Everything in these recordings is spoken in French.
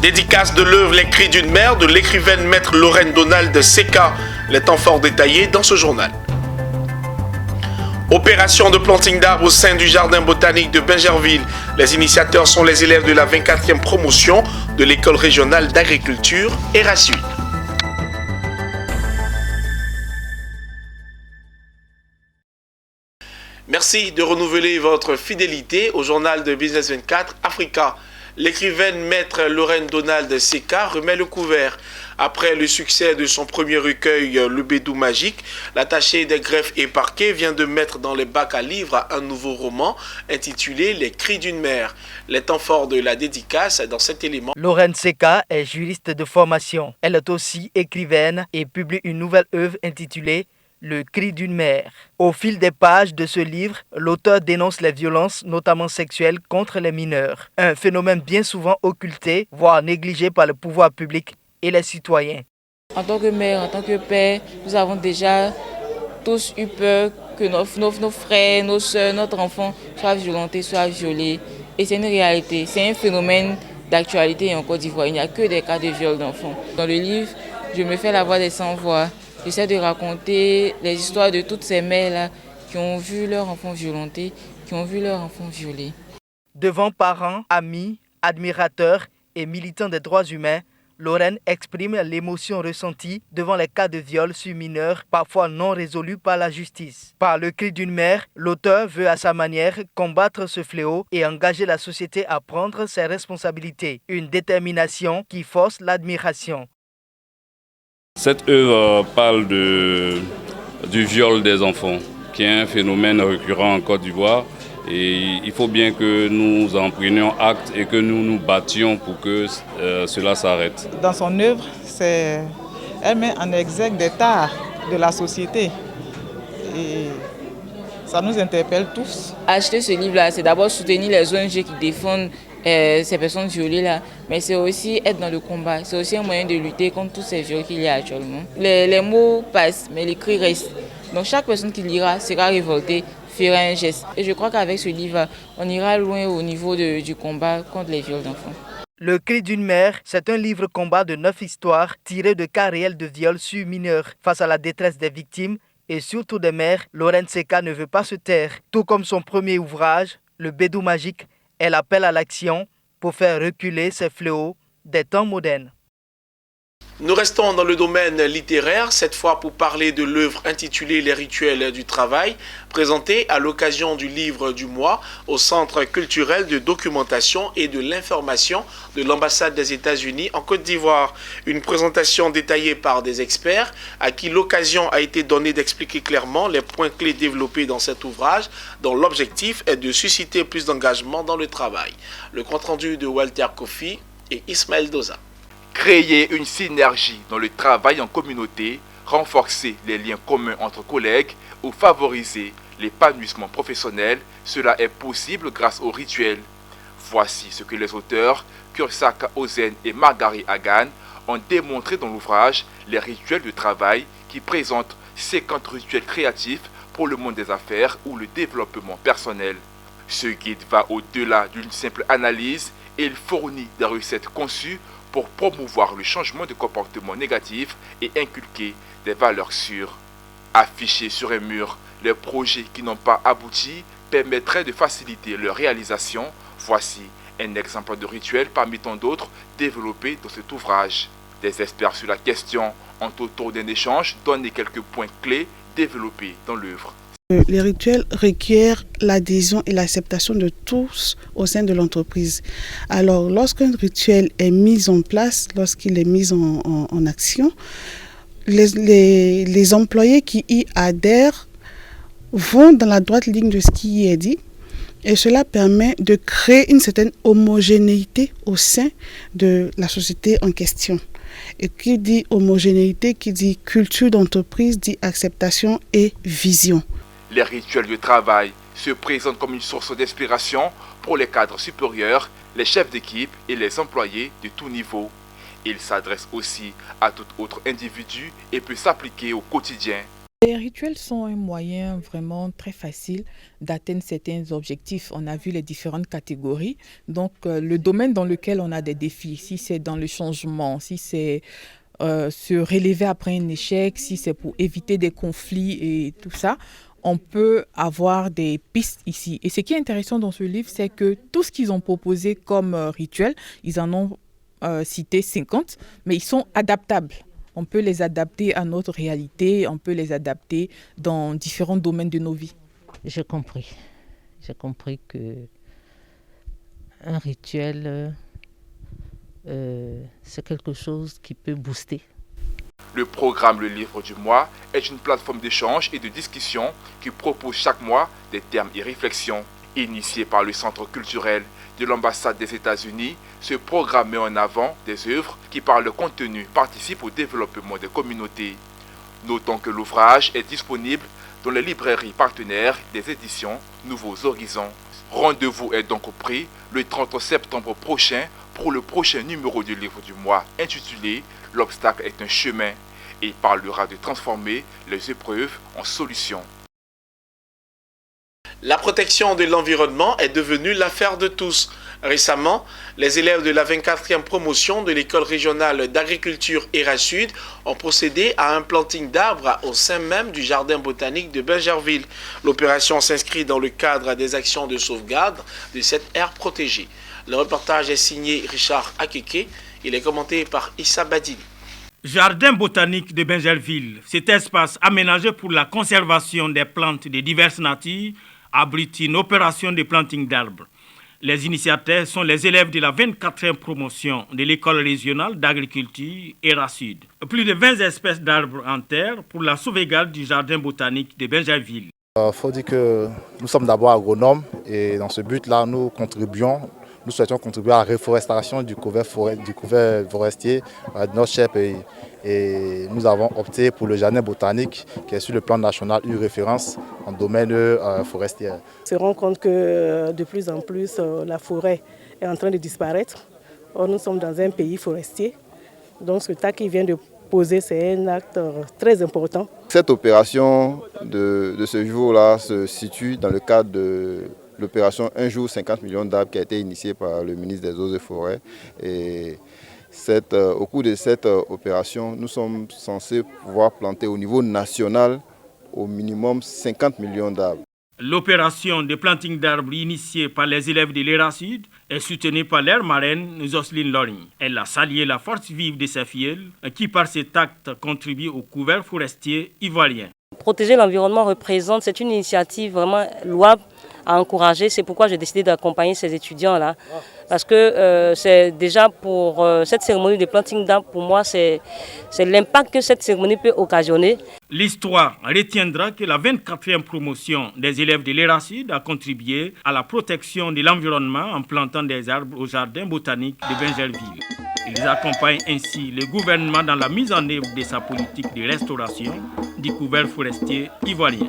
Dédicace de l'œuvre Les Cris d'une mère de l'écrivaine maître Lorraine Donald Seka. Les temps forts détaillés dans ce journal. Opération de planting d'arbres au sein du jardin botanique de Bingerville. Les initiateurs sont les élèves de la 24e promotion de l'école régionale d'agriculture ERA-Sud. Merci de renouveler votre fidélité au journal de Business 24 Africa. L'écrivaine maître Lorraine Donald Seka remet le couvert. Après le succès de son premier recueil, Le Bédou Magique, l'attaché des greffes et parquets vient de mettre dans les bacs à livres un nouveau roman intitulé Les Cris d'une mère. Les temps forts de la dédicace dans cet élément. Lorraine Seka est juriste de formation. Elle est aussi écrivaine et publie une nouvelle œuvre intitulée Le Cri d'une mère. Au fil des pages de ce livre, l'auteur dénonce les violences, notamment sexuelles, contre les mineurs. Un phénomène bien souvent occulté, voire négligé par le pouvoir public et les citoyens. En tant que mère, en tant que père, nous avons déjà tous eu peur que nos frères, nos soeurs, notre enfant soient violentés, soient violés. Et c'est une réalité, c'est un phénomène d'actualité en Côte d'Ivoire. Il n'y a que des cas de viol d'enfants. Dans le livre, je me fais la voix des sans-voix. J'essaie de raconter les histoires de toutes ces mères-là qui ont vu leur enfant violenté, qui ont vu leur enfant violé. Devant parents, amis, admirateurs et militants des droits humains, Lorraine exprime l'émotion ressentie devant les cas de viol sur mineurs, parfois non résolus par la justice. Par le cri d'une mère, l'auteur veut à sa manière combattre ce fléau et engager la société à prendre ses responsabilités. Une détermination qui force l'admiration. Cette œuvre parle du viol des enfants, qui est un phénomène récurrent en Côte d'Ivoire. Et il faut bien que nous en prenions acte et que nous nous battions pour que cela s'arrête. Dans son œuvre, elle met en exergue des tares de la société. Et ça nous interpelle tous. Acheter ce livre-là, c'est d'abord soutenir les ONG qui défendent ces personnes violées-là, mais c'est aussi être dans le combat. C'est aussi un moyen de lutter contre tous ces viols qu'il y a actuellement. Les mots passent, mais les cris restent. Donc chaque personne qui lira sera révoltée, fera un geste. Et je crois qu'avec ce livre, on ira loin au niveau du combat contre les viols d'enfants. Le Cri d'une mère, c'est un livre combat de 9 histoires tirées de cas réels de viols sur mineurs. Face à la détresse des victimes et surtout des mères, Lorraine Seka ne veut pas se taire. Tout comme son premier ouvrage, Le Bédou Magique, elle appelle à l'action pour faire reculer ces fléaux des temps modernes. Nous restons dans le domaine littéraire, cette fois pour parler de l'œuvre intitulée Les Rituels du Travail, présentée à l'occasion du livre du mois au Centre culturel de documentation et de l'information de l'ambassade des États-Unis en Côte d'Ivoire. Une présentation détaillée par des experts à qui l'occasion a été donnée d'expliquer clairement les points clés développés dans cet ouvrage dont l'objectif est de susciter plus d'engagement dans le travail. Le compte-rendu de Walter Kofi et Ismaël Doza. Créer une synergie dans le travail en communauté, renforcer les liens communs entre collègues ou favoriser l'épanouissement professionnel, cela est possible grâce aux rituels. Voici ce que les auteurs Kursaka Ozen et Margari Hagan ont démontré dans l'ouvrage Les Rituels du Travail qui présente 50 rituels créatifs pour le monde des affaires ou le développement personnel. Ce guide va au-delà d'une simple analyse et il fournit des recettes conçues pour promouvoir le changement de comportement négatif et inculquer des valeurs sûres. Afficher sur un mur les projets qui n'ont pas abouti permettrait de faciliter leur réalisation. Voici un exemple de rituel parmi tant d'autres développés dans cet ouvrage. Des experts sur la question ont autour d'un échange donné quelques points clés développés dans l'œuvre. Les rituels requièrent l'adhésion et l'acceptation de tous au sein de l'entreprise. Alors, lorsqu'un rituel est mis en place, lorsqu'il est mis en action, les employés qui y adhèrent vont dans la droite ligne de ce qui y est dit. Et cela permet de créer une certaine homogénéité au sein de la société en question. Et qui dit homogénéité, qui dit culture d'entreprise, dit acceptation et vision. Les rituels de travail se présentent comme une source d'inspiration pour les cadres supérieurs, les chefs d'équipe et les employés de tout niveau. Il s'adresse aussi à tout autre individu et peut s'appliquer au quotidien. Les rituels sont un moyen vraiment très facile d'atteindre certains objectifs. On a vu les différentes catégories. Donc, le domaine dans lequel on a des défis, si c'est dans le changement, si c'est se relever après un échec, si c'est pour éviter des conflits et tout ça, on peut avoir des pistes ici. Et ce qui est intéressant dans ce livre, c'est que tout ce qu'ils ont proposé comme rituel, ils en ont cité 50, mais ils sont adaptables. On peut les adapter à notre réalité, on peut les adapter dans différents domaines de nos vies. J'ai compris que un rituel, c'est quelque chose qui peut booster. Le programme Le Livre du Mois est une plateforme d'échange et de discussion qui propose chaque mois des termes et réflexions. Initié par le Centre culturel de l'ambassade des États-Unis, ce programme met en avant des œuvres qui, par leur contenu, participent au développement des communautés. Notons que l'ouvrage est disponible dans les librairies partenaires des éditions Nouveaux Horizons. Rendez-vous est donc pris le 30 septembre prochain pour le prochain numéro du Livre du Mois intitulé « L'obstacle est un chemin » et parlera de transformer les épreuves en solutions. La protection de l'environnement est devenue l'affaire de tous. Récemment, les élèves de la 24e promotion de l'école régionale d'agriculture ERA-Sud ont procédé à un planting d'arbres au sein même du jardin botanique de Bingerville. L'opération s'inscrit dans le cadre des actions de sauvegarde de cette aire protégée. Le reportage est signé Richard Akeke. Il est commenté par Issa Badini. Jardin botanique de Bingerville, cet espace aménagé pour la conservation des plantes de diverses natures, abrite une opération de planting d'arbres. Les initiateurs sont les élèves de la 24e promotion de l'école régionale d'agriculture ERA-Sud. Plus de 20 espèces d'arbres en terre pour la sauvegarde du jardin botanique de Bingerville. Il faut dire que nous sommes d'abord agronomes et dans ce but-là, nous souhaitons contribuer à la reforestation du couvert forestier de notre cher pays. Et nous avons opté pour le jardin botanique qui est sur le plan national une référence en domaine forestier. On se rend compte que de plus en plus la forêt est en train de disparaître. Or, nous sommes dans un pays forestier. Donc ce tas qui vient de poser, c'est un acte très important. Cette opération de ce jour-là se situe dans le cadre de l'opération Un jour 50 millions d'arbres qui a été initiée par le ministre des Eaux et Forêts. Et au cours de cette opération, nous sommes censés pouvoir planter au niveau national au minimum 50 millions d'arbres. L'opération de planting d'arbres initiée par les élèves de l'ERA-Sud est soutenue par leur marraine Jocelyne Loring. Elle a salué la force vive de ses filleuls qui, par cet acte, contribuent au couvert forestier ivoirien. Protéger l'environnement c'est une initiative vraiment louable à encourager. C'est pourquoi j'ai décidé d'accompagner ces étudiants-là. Parce que c'est déjà pour cette cérémonie de planting d'arbres, pour moi, c'est l'impact que cette cérémonie peut occasionner. L'histoire retiendra que la 24e promotion des élèves de l'ERA-Sud a contribué à la protection de l'environnement en plantant des arbres au jardin botanique de Bingerville. Ils accompagnent ainsi le gouvernement dans la mise en œuvre de sa politique de restauration du couvert forestier ivoirien.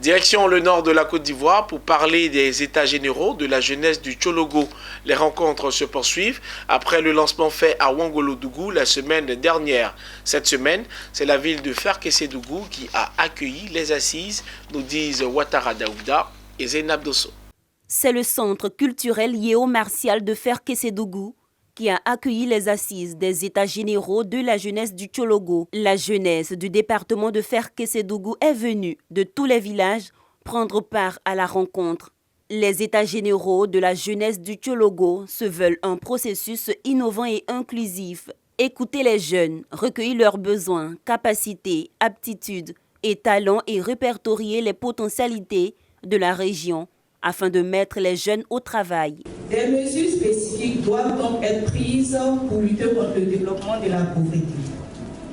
Direction le nord de la Côte d'Ivoire pour parler des états généraux de la jeunesse du Tchologo. Les rencontres se poursuivent après le lancement fait à Ouangolodougou la semaine dernière. Cette semaine, c'est la ville de Ferkessédougou qui a accueilli les assises, nous disent Ouattara Daouda et Zainab Dosso. C'est le centre culturel Yéo Martial de Ferkessédougou qui a accueilli les assises des états généraux de la jeunesse du Tchologo. La jeunesse du département de Ferkessédougou est venue de tous les villages prendre part à la rencontre. Les états généraux de la jeunesse du Tchologo se veulent un processus innovant et inclusif. Écouter les jeunes, recueillir leurs besoins, capacités, aptitudes et talents et répertorier les potentialités de la région afin de mettre les jeunes au travail. Des mesures spécifiques doivent donc être prises pour lutter contre le développement de la pauvreté.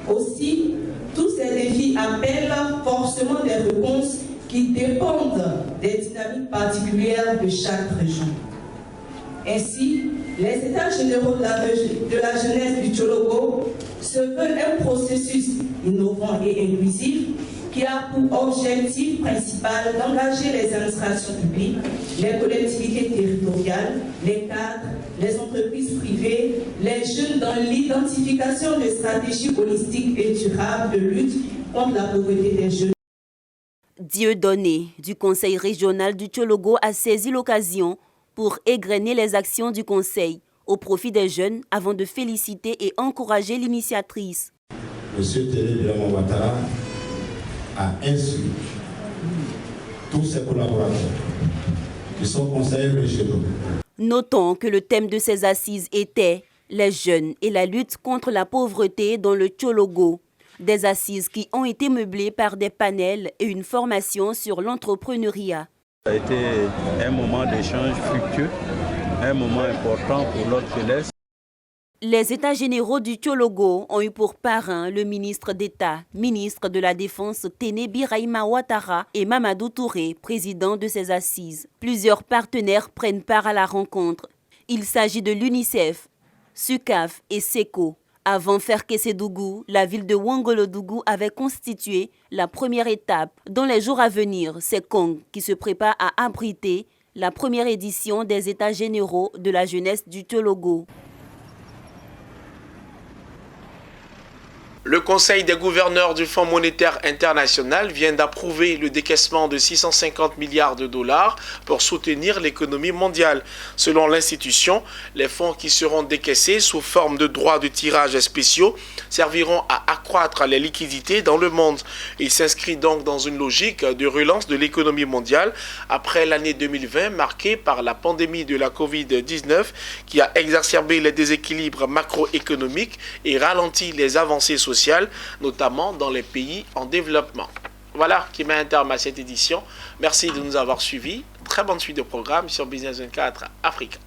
Aussi, tous ces défis appellent forcément des réponses qui dépendent des dynamiques particulières de chaque région. Ainsi, les états généraux de la jeunesse du Tchologo se veulent un processus innovant et inclusif qui a pour objectif principal d'engager les administrations publiques, les collectivités territoriales, les cadres, les entreprises privées, les jeunes dans l'identification de stratégies holistiques et durables de lutte contre la pauvreté des jeunes. Dieudonné du Conseil régional du Tchologo a saisi l'occasion pour égrener les actions du Conseil au profit des jeunes avant de féliciter et encourager l'initiatrice. Monsieur Télé Birama Ouattara a instruit tous ses collaborateurs qui sont conseillers régionaux. Notons que le thème de ces assises était les jeunes et la lutte contre la pauvreté dans le Tchologo. Des assises qui ont été meublées par des panels et une formation sur l'entrepreneuriat. Ça a été un moment d'échange fructueux, un moment important pour notre jeunesse. Les États généraux du Tchologo ont eu pour parrain le ministre d'État, ministre de la Défense Téné Birahima Ouattara et Mamadou Touré, président de ces assises. Plusieurs partenaires prennent part à la rencontre. Il s'agit de l'UNICEF, SUCAF et SECO. Avant Ferkessédougou, la ville de Ouangolodougou avait constitué la première étape. Dans les jours à venir, c'est Kong qui se prépare à abriter la première édition des États généraux de la jeunesse du Tchologo. Le Conseil des gouverneurs du Fonds monétaire international vient d'approuver le décaissement de 650 milliards de dollars pour soutenir l'économie mondiale. Selon l'institution, les fonds qui seront décaissés sous forme de droits de tirage spéciaux serviront à accroître les liquidités dans le monde. Il s'inscrit donc dans une logique de relance de l'économie mondiale après l'année 2020 marquée par la pandémie de la Covid-19 qui a exacerbé les déséquilibres macroéconomiques et ralenti les avancées sociales, notamment dans les pays en développement. Voilà qui met un terme à cette édition. Merci de nous avoir suivis. Très bonne suite de programme sur Business 24 Africa.